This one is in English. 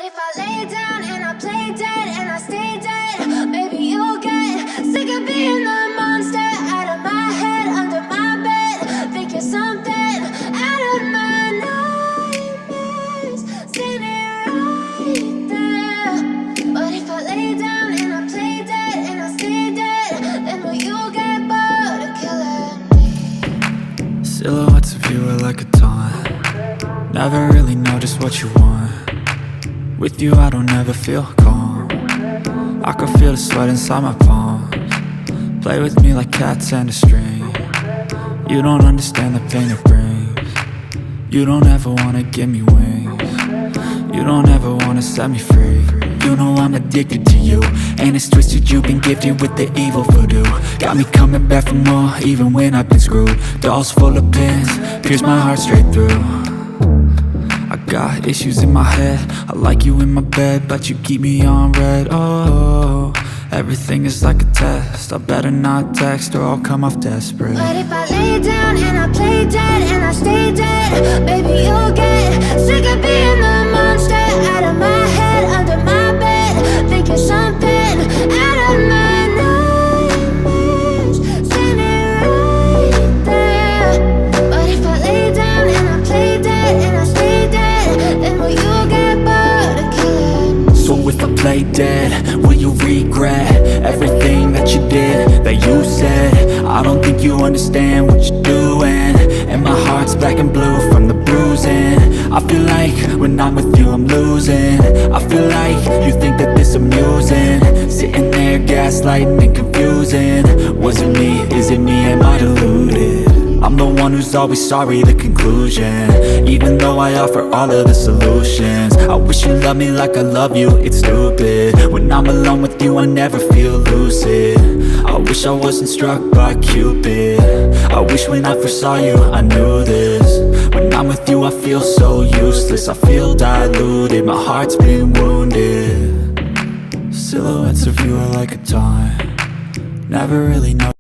But if I lay down and I play dead and I stay dead, maybe you'll get sick of being the monster out of my head, under my bed. Think you're something out of my nightmares, seen it right there. But if I lay down and I play dead and I stay dead, then will you get bored of killing me? Silhouettes of you are like a taunt. Never really know just what you want. With you I don't ever feel calm. I can feel the sweat inside my palms. Play with me like cats and a string. You don't understand the pain it brings. You don't ever wanna give me wings. You don't ever wanna set me free. You know I'm addicted to you, and it's twisted, you've been gifted with the evil voodoo. Got me coming back for more, even when I've been screwed. Dolls full of pins, pierce my heart straight through. I got issues in my head, I like you in my bed, but you keep me on red. Oh, everything is like a test, I better not text or I'll come off desperate. But if I lay down and I play dead and I stay dead, baby you'll get sick of being the monster out of my head, under my bed. Think you're something out of my nightmares, seen it right there. But if I lay down and I play dead and I stay dead, then will you get bored of killing me? So if I play dead, will you regret everything that you did, that you said? I don't think you understand what you're doing, and my heart's black and blue from the bruising. I feel like when I'm with you I'm losing. I feel like you think that this amusing, sitting there gaslighting and confusing. Was it me? Is it me? Am I deluded? I'm the one who's always sorry, the conclusion, even though I offer all of the solutions. I wish you loved me like I love you, it's stupid. When I'm alone with you I never feel lucid. I wish I wasn't struck by Cupid. I wish when I first saw you I knew this. When I'm with you I feel so useless, I feel diluted, my heart's been wounded. Silhouettes of you are like a taunt. Never really know